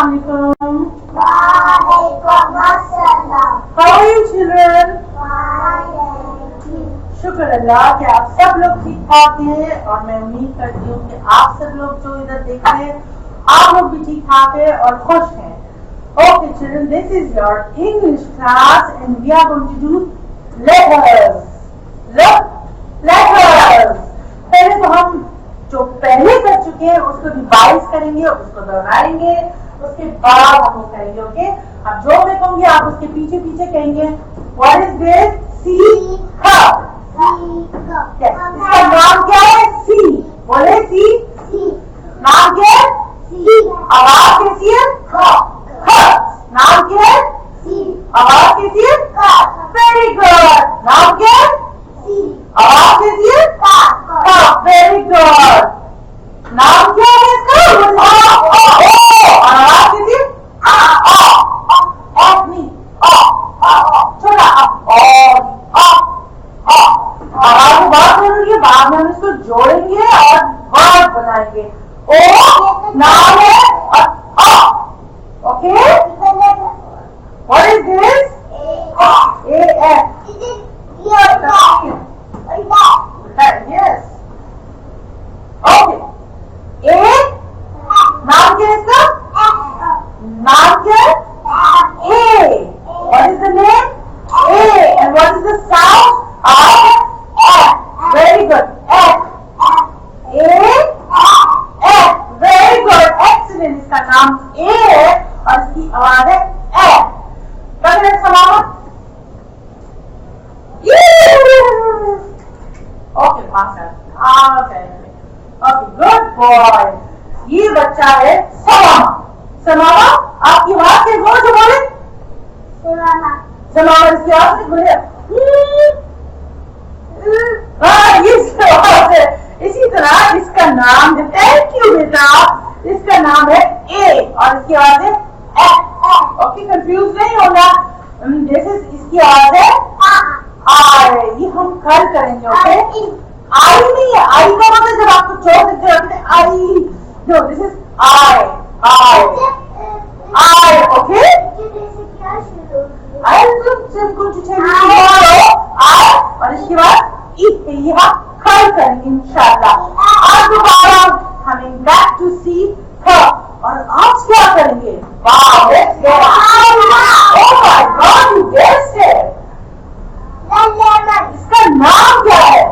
Assalamualaikum. Waalaikum assalam. How are you children? Fine. शुक्र अल्लाह कि आप सब लोग ठीक ठाक हैं और मैं उम्मीद करती हूँ कि आप सब लोग जो इधर देख रहे हैं आप लोग भी ठीक ठाक हैं और खुश हैं. Okay children, this is your English class and we are going to do letters. Look, letters. पहले तो हम जो पहले कर चुके हैं उसको रिवाइज करेंगे, उसको दोहराएंगे, उसके बाद हम वो करेंगे. ओके, अब जो मैं कहूंगी आप उसके पीछे पीछे कहेंगे. What is this? C cup. Yes. इसका नाम क्या है? C. बोले C. नाम क्या है? C. आवाज कैसी है? नाम क्या है? C. आवाज कैसी है? Very good. नाम क्या है? C. आवाज कैसी है? Very good. नाम क्या है इसका? आवाज कैसी है? छोटा आवाज बहुत जरूरी है. बाद में हम इसको जोड़ेंगे और वर्ड बनाएंगे. ओ नाम है और okay. What is this? A-F. Yes. Okay. A. नाम क्या है इसका? नाम क्या है? A. What is the name? A. And what is the sound? F. Very good. F. A. F. Very good. Excellent. इसका नाम A है और इसकी आवाज है F. बगैर समाप्त. Okay, master. Okay, good boy. ये बच्चा है समामा. समामा आपकी आवाज से जोर से बोले. समामा इसकी आवाज से बोले. हाँ, इसकी आवाज है. इसी तरह इसका नाम है. थैंक यू बेटा. इसका नाम है A और इसकी आवाज है F. ओके, कंफ्यूज नहीं होना. जैसे इसकी आवाज है I. ये हम कल करेंगे. ओके, आई नहीं है. आई का मतलब जब आपको चोट देते हैं I. No, this is I. Okay. I am going to tell you tomorrow. I और इसके बाद ये हम कल करेंगे इंशाल्लाह. आज दोबारा coming back to see her. और आज क्या करेंगे? Wow, let's go. Oh my God, you guessed it. इसका नाम क्या है?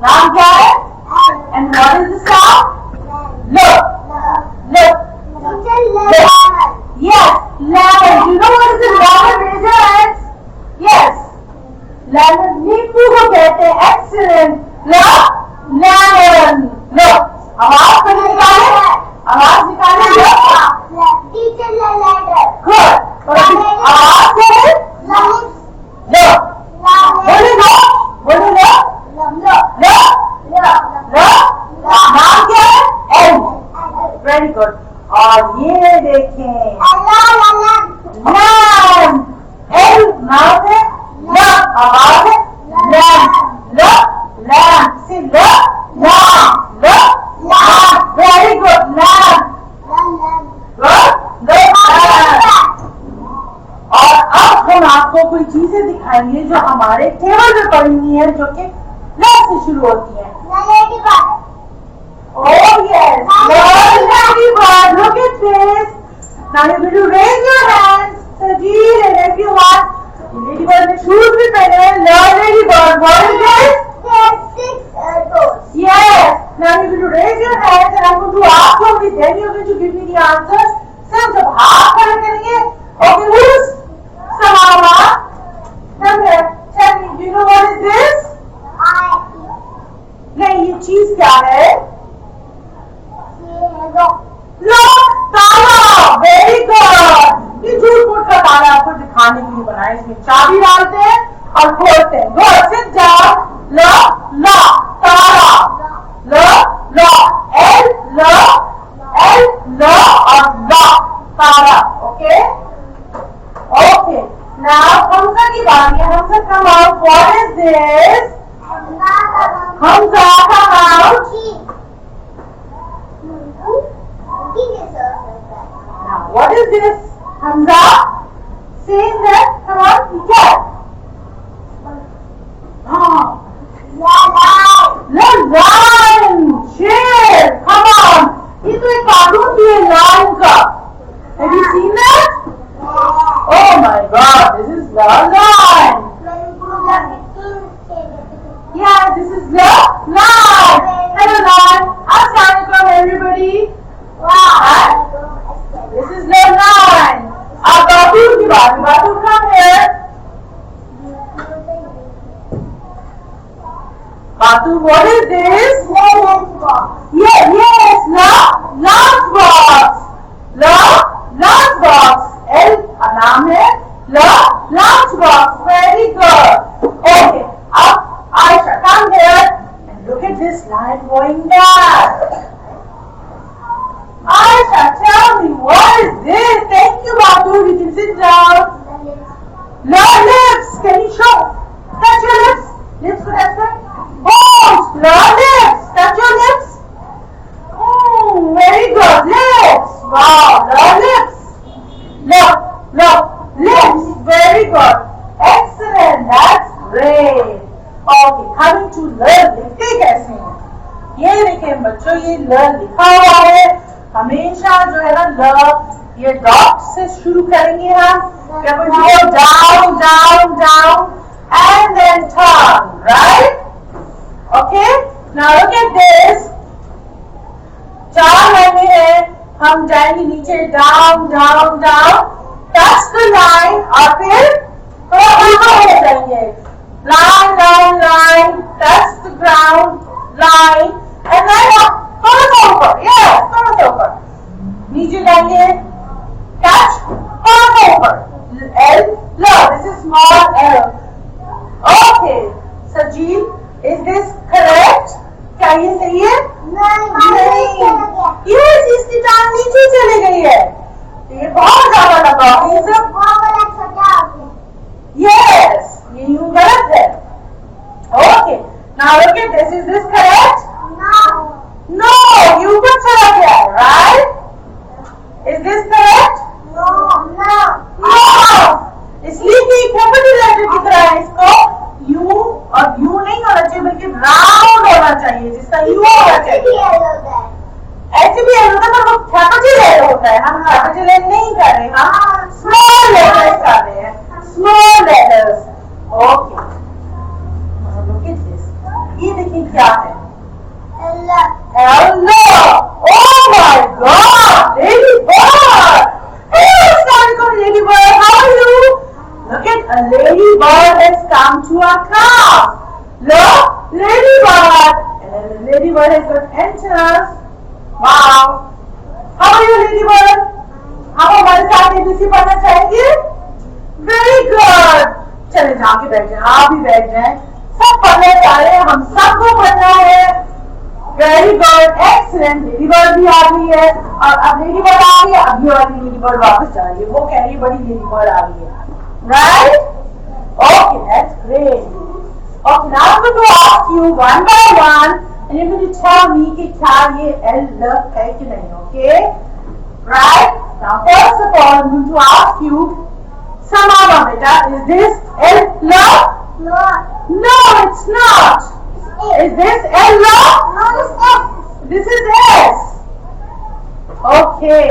नाम क्या है? And what is the sound? Look. Yes, lemon. You know what is the lemon? Raise your hands. Yes. Lemon. नींबू को कहते हैं. Excellent. Look. Lemon. Look. आवाज को निकाले. आवाज निकाले. Good. आवाज से. Look. बोले लो. नाम क्या है? L. Very good. और ये देखें. लैम. L नाम है. आवाज है. लैम. लैम से लैम. Very good. लैम. और अब हम आपको कोई चीजें दिखाएंगे जो हमारे टेबल में पड़ी हुई है, जो कि लैम से शुरू होती है. Oh yes, ladybird. Look at this. Now you're going to raise your hands, Sajid, and if you want, ladybird में shoes भी पहने हैं. Ladybird. What is this? Yes. Now you're going to raise your hands, and I'm going to ask you, and then you're going to give me the answer. सब जब हाथ खड़े करेंगे. Okay, who's Samama? Come here. Tell me. Do you know what is this? नहीं, ये चीज क्या है? ताला. Very good. ये झूठ मूठ का ताला आपको दिखाने के लिए बनाया. इसमें चाबी डालते हैं और खोलते हैं. गुड. Sit down. ताला. L और ताला. ओके. Now Hamza की बारी है. Hamza come out. What is this? Hamza come out. What is this? Hamza? Same that. Come on, you can. Lion. Chair. Come on. ये तो एक कार्टून भी है lion का. Have you seen that? Oh my God, this is the lion. Yeah, this is the lion. Hello lion. Assalamualaikum everybody. Wow. This is the lion. Batu की बात. Batu come here. Batu, what is this? Yes, lunch box. Lunch box. नाम है lunch box. Very good. Okay. Aisha, come here and look at this light going back. Aisha, tell me what is this? Thank you, Batu. You can sit down. Lips. Can you show? Touch your lips. Lips to touch that. Oh, lips. Touch your lips. Very good. Lips. Wow. Lips. Look. Lips. Very good. Excellent. That's great. Okay, coming to learn. लिखते कैसे हैं? ये देखें बच्चों, ये learn लिखा हुआ है. हमेशा जो है ना ये डॉट से शुरू करेंगे हम. We are going to go down and then turn, right? Okay. Now look at this. 4 लाइनें हैं. हम जाएंगे नीचे down. Touch the line और फिर थोड़ा ऊपर हो जाएंगे. Line, touch the ground, line, and then up. थोड़ा सा ऊपर. Yes, थोड़ा सा ऊपर. नीचे जाएंगे. Touch. थोड़ा सा ऊपर. L. This is small L. Okay. Sajid, is this correct? क्या ये सही है? नहीं. Yes, इसकी टांग नीचे चली गई है. ये बहुत ज्यादा लगा. ये सब Yes. ये यूं गलत है. Okay. Now look at this. Is this correct? No. You ऊपर चला गया, right? Is this correct? No. इसलिए कि कैपिटल लेटर की तरह है इसको यू और यू नहीं होना चाहिए बल्कि राउंड होना चाहिए जिसका यू होना चाहिए. ऐसे भी होता है पर वो कैपिटल लेटर होता है. हम कैपिटल लेटर नहीं कर रहे, हम स्मॉल लेटर्स कर रहे हैं. Small letters. Okay. Now look at this. ये देखिए क्या है? Hello. Oh my God. Ladybird. Hey, Assalamualaikum ladybird. How are you? Look at a ladybird has come to our class. Look, ladybird. And then the ladybird has got antennas. Wow. How are you, ladybird? आप हमारे साथ ABC पढ़ना चाहेंगे? Very good. चले जाके बैठ जाए. आप भी बैठ जाए. सब पढ़ने जा रहे हैं. हम सबको पढ़ना है. Very good. Excellent. लेडीबर्ड भी आ गई है और अब लेडीबर्ड आ गई है. अभी वाली लेडीबर्ड वापस जा रही है. वो कह रही है बड़ी लेडीबर्ड आ गई है. Right? Okay, that's great. Okay, now I'm going to ask you one by one and you're going to tell me कि क्या ये L है कि नहीं. Okay? Right? Now first of all, I'm going to ask you. Samama beta, is this L love? No, it's not. Is this L love? No, it's S. This is S. Okay.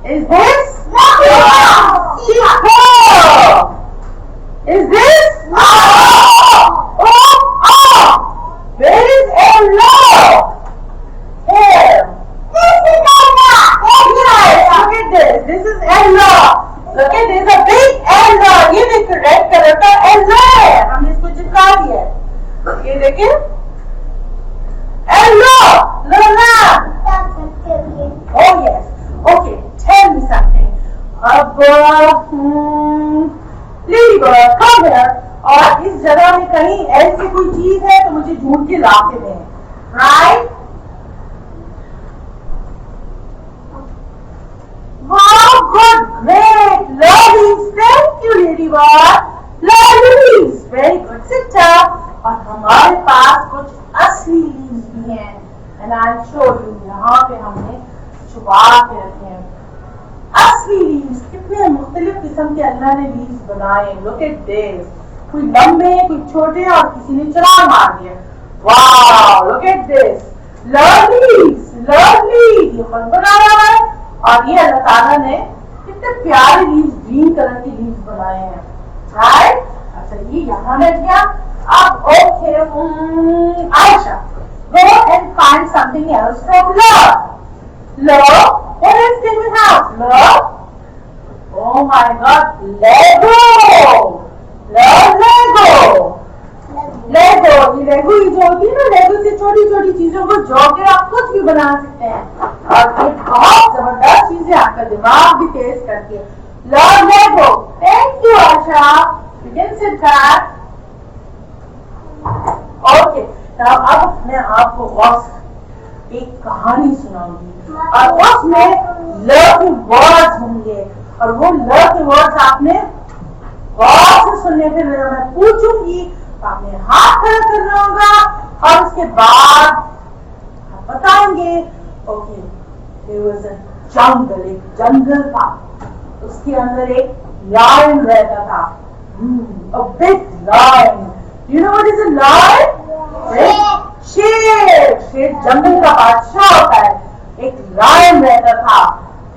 Is this? No. Is this? Where is L love? Here. This is L. Yes, look at this. This is L love. Look at this, a big L. ये देखिए red colour का L है. हमने इसको चिपका दिया है. ये देखिए L. Learn. Oh yes. Okay. Tell me something. अब ladybird, come here. और इस जगह में कहीं L से कोई चीज है तो मुझे ढूंढ के ला के दें. Right? Wow, good, great, ladies, thank you, ladybird. Ladies, very good. Sit down. और हमारे पास कुछ असली leaves भी हैं. And I'll show you. यहाँ पे हमने छुपा के रखे हैं. असली लीव्स, कितने मुख्तलिफ किस्म के अल्लाह ने लीव्स बनाए। लुक एट दिस, कोई लंबे कोई छोटे और किसी ने चुरा मार दिया। Wow, look at this, lovely, ये खुद बनाया है। और ये अल्लाह ताला ने कितने प्यारे लीव्स, ग्रीन कलर के लीव्स बनाए हैं, राइट। अच्छा, ये यहाँ बैठ गया। अब okay, Ayesha, go and find something else from love. Love, what else can we have? Love, oh my God, Lego. ये लेगो जो होती है ना, लेगो से छोटी छोटी चीजों को जोड़ के आप कुछ भी बना सकते हैं और एक बहुत जबरदस्त चीज है, आपका दिमाग भी तेज करती है। Love Lego. Thank you Asha, you can sit back. Okay, अब मैं आपको एक कहानी सुनाऊंगी और उसमें लव के वर्ड्स होंगे और वो लव के वर्ड्स आपने गौर से सुनने के लिए मैं पूछूंगी, आपने हाथ खड़ा करना होगा और उसके बाद आप बताएंगे। Okay, there was a jungle, एक जंगल था, उसके अंदर एक लायन रहता था, a big lion. You know what is a lion? शेर जंगल का बादशाह होता है। एक लायन रहता था,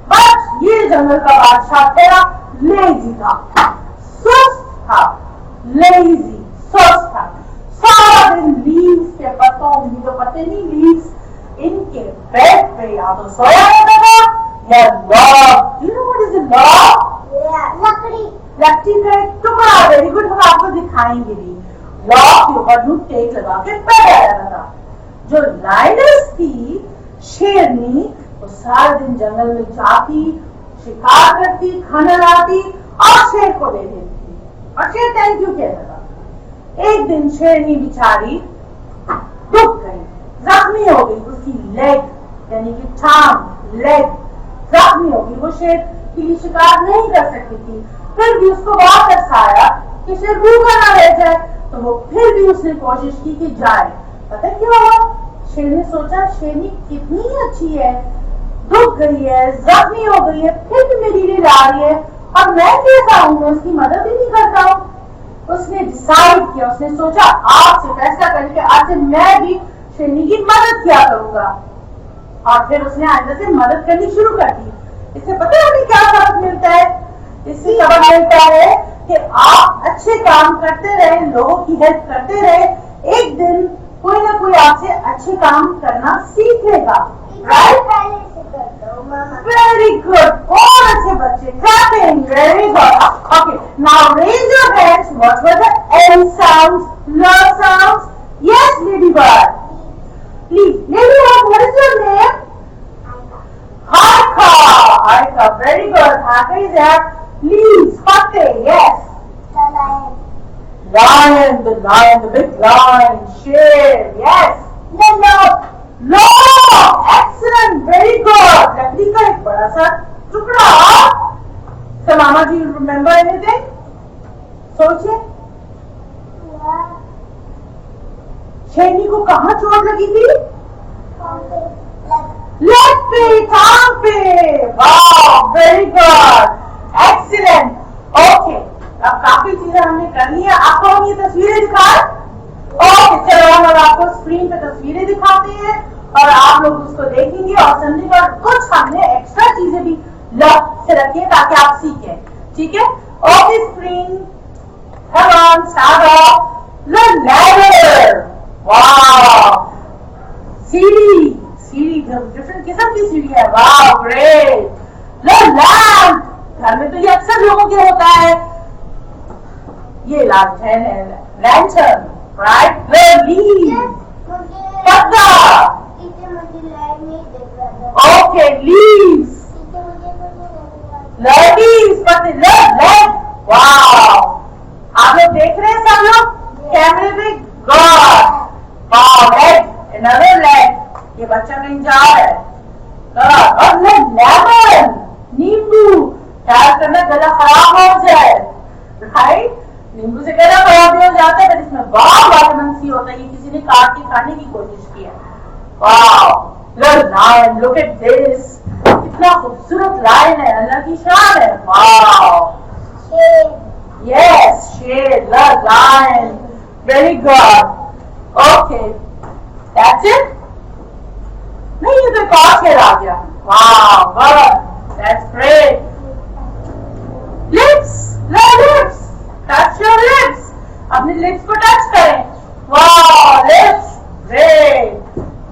बट ये जंगल का बादशाह तेरा लेजी था, सुस्त था, लेजी सुस्त था। सारा दिन लीव्स के पत्तों, मुझे तो पते नहीं, लीव्स इनके बेड पे या तो सोया रहता था या log. You know what is a log? लकड़ी का एक टुकड़ा। वेरी गुड, हम आपको दिखाएंगे भी। लॉग के ऊपर नूट टेक लगा के बैठा रहता था। जो लायनेस थी, शेरनी, वो सारा दिन जंगल में जाती, शिकार करती, खाना लाती और शेर को दे देती और शेर थैंक यू कहता था। एक दिन शेरनी बेचारी दुख गई, जख्मी हो गई, उसकी लेग यानी कि टांग, लेग जख्मी हो गई, वो शेर के लिए शिकार नहीं कर सकती थी। फिर भी उसको वापस आया कि शेर भूखा ना रह जाए, तो वो फिर भी उसने कोशिश की कि जाए। पता क्या हुआ? शेर ने सोचा शेरनी कितनी अच्छी है, दुख गई है, जख्मी हो गई है, फिर भी मेरे लिए ला रही है और मैं कैसा हूँ, मैं उसकी मदद ही नहीं करता हूँ। उसने डिसाइड किया, उसने सोचा आज से फैसला करके आज से मैं भी शेरनी की मदद किया करूंगा और फिर उसने आइंदा से मदद करनी शुरू कर दी। इससे पता है हमें क्या सबक मिलता है? इससे सबक मिलता है कि आप अच्छे काम करते रहे, लोगों की हेल्प करते रहे, एक दिन कोई ना कोई आपसे अच्छे काम करना सीखेगा। राइट? वेरी गुड, बहुत अच्छे बच्चे, clapping, very good. Okay, now raise your hands. What were the L sounds, ल sounds? Yes lady bird, please. Lady bird, what is your name? Haika. Haika, very good. Haika is there. Leaves, pate, yes. Lion, the big lion, share, yes. No, excellent, very good. लकड़ी का एक बड़ा सा टुकड़ा। So मामा जी, remember anything? सोचिए, शेरनी को कहाँ चोट लगी थी? लेग पे, टांग पे। वाह, वेरी गुड, एक्सीलेंट। ओके, अब काफी चीजें हमने कर ली है। आपको हम ये तस्वीरें दिखाएं? ओके, चलो हम अब आपको स्क्रीन पे तस्वीरें दिखाते हैं और आप लोग उसको देखेंगे और समझेंगे और कुछ हमने एक्स्ट्रा चीजें भी लग से रखी है ताकि आप सीखें, ठीक है? Okay, screen, come on, start off. The ladder. वाह, सीढ़ी, डिफरेंट किस्म की सीढ़ी है। वाह, ग्रेट। लैम्प, घर में तो ये अक्सर लोगों के होता है, ये लालटेन है, लैंटर्न, राइट? लीव, पत्ता। ओके, लीव्स, लीव्स, पत्ते, लेग। वाह, आप लोग देख रहे हैं सब लोग कैमरे पे? गॉड, वाह, लेग, अनदर लेग। ये बच्चा कहीं जा रहा है। और लेमन, नींबू, ख्याल करना गला खराब हो जाए, राइट? नींबू से गला खराब भी हो जाता है, पर इसमें बहुत विटामिन सी होता है। ये किसी ने काट के खाने की कोशिश की है। वाओ, लुक एट दिस, कितना खूबसूरत लाइन है, अल्लाह की शान है. Wow. Yes, shade, the line. Very good. Okay. That's it? नहीं, ये तो एक और shade आ गया. Wow, good. That's great. Lips. The lips. Touch your lips. अपने lips को touch करें. Wow, lips. Great.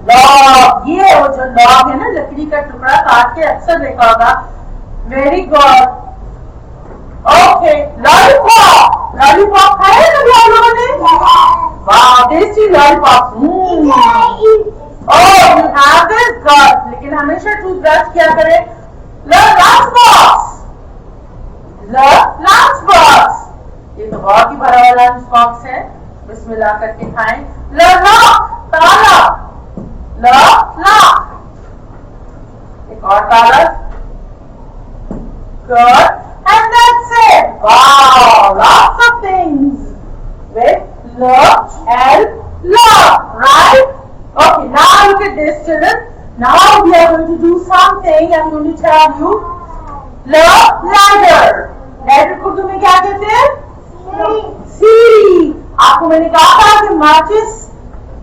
Log. ये वो जो log है ना, लकड़ी का टुकड़ा काट के अक्सर देखा होगा. Very good. Okay. Lollipop. Lollipop खाए कभी आप लोगों ने? वाह, tasty lollipop. Oh, you have this. Good. लेकिन हमेशा टूथब्रश किया करें. Lunch box. Lunch box. ये तो बहुत ही बड़ा लंच बॉक्स है. बिस्मिल्लाह करके खाएं. लॉक. ताला. लॉक. एक और ताला. Good. And that's it. Wow, lots of things with look and love, right? Okay, now look at this, children. Now we are going to do something. I'm going to tell you. Love ladder. Ladder को तुम्हें क्या कहते हैं? सीढ़ी. आपको मैंने कहा था कि माचिस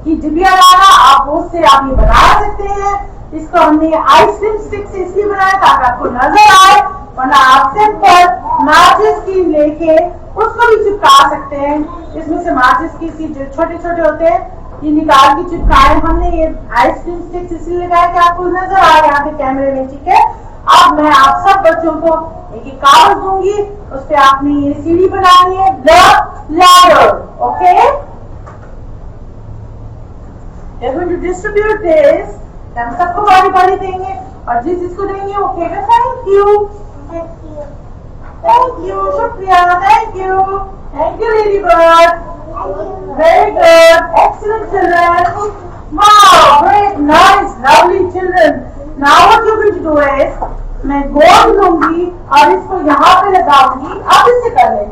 की डिबिया लाना, आप उससे आप ये बना सकते हैं. इसको हमने आइसक्रीम स्टिक से इसलिए बनाया ताकि आपको नजर आए, वरना आप सिंपल माचिस की लेके उसको भी चिपका सकते हैं. इसमें से माचिस की जो छोटे छोटे होते हैं ये निकाल के चिपकाए. हमने ये आइसक्रीम स्टिक इसलिए लगाया कि आपको नजर आए यहाँ पे कैमरे में. ठीक है. अब मैं आप सब बच्चों को एक एक कागज दूंगी, उस पे आपने ये सीढ़ी बनानी है. The ladder. Okay. We are going to distribute this. हम सबको बारी बारी देंगे और जिस जिसको देंगे वो कहेगा thank you. Thank you, Shukriya, thank you Ladybird. Very good, excellent children. Wow, great, nice, lovely children. Now what you're going to do is, मैं गोल लूंगी और इसको यहाँ पे लगाऊंगी. आप इससे कर लें,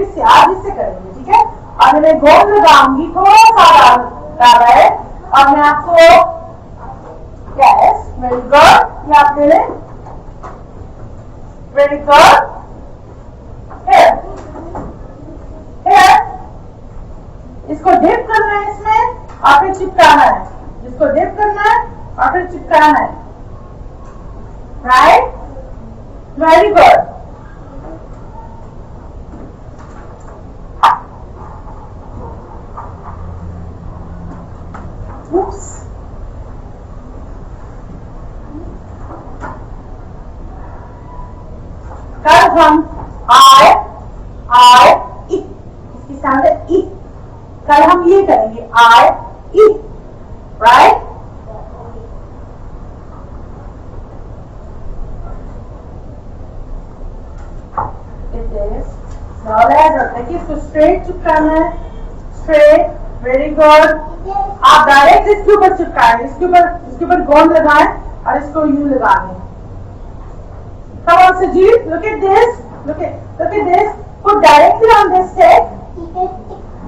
इससे आप इससे करेंगे. ठीक है. और मैं गोल लगाऊंगी, थोड़ा सा डाला है और मैं आपको yes, very good. ये आप ले लें. Very good. Here. इसको डिप करना है इसमें और फिर चिपकाना है. इसको डिप करना है और फिर चिपकाना है. Right? Very good. Oops. कल हम I इसके साथ I. कल हम ये करेंगे I right? It is now ladder. देखिए इसको स्ट्रेट चिपकाना है. स्ट्रेट. Very good. आप डायरेक्ट इसके ऊपर चिपकाएं. इसके ऊपर गोंद लगाएं और इसको यूं लगाएं. Come on, Sajid. Look at this. Look at this. Put directly on this stick.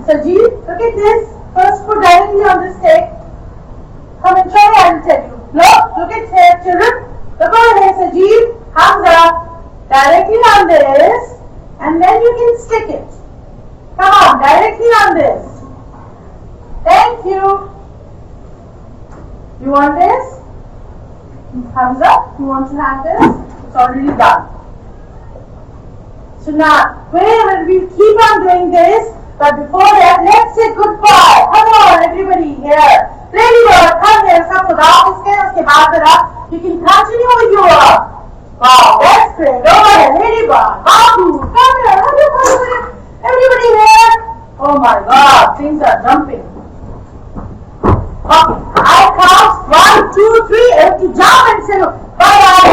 Sajid, look at this. First, put directly on this stick. Come and try. I will tell you. Look at here, children. Look over here, Sajid. Hamza. Directly on this, and then you can stick it. Come on, directly on this. Thank you. You want this? Hamza, you want to have this? It's already done. So now, we'll keep on doing this, but before that, let's say goodbye. Come on, everybody here. Ladybird, come here. Some of the you can continue with your work. Wow, that's great. Go ahead, Ladybird. Babu, come here. Everybody here. Oh my God, things are jumping. Okay, I count 1, 2, 3, and to jump and say bye bye.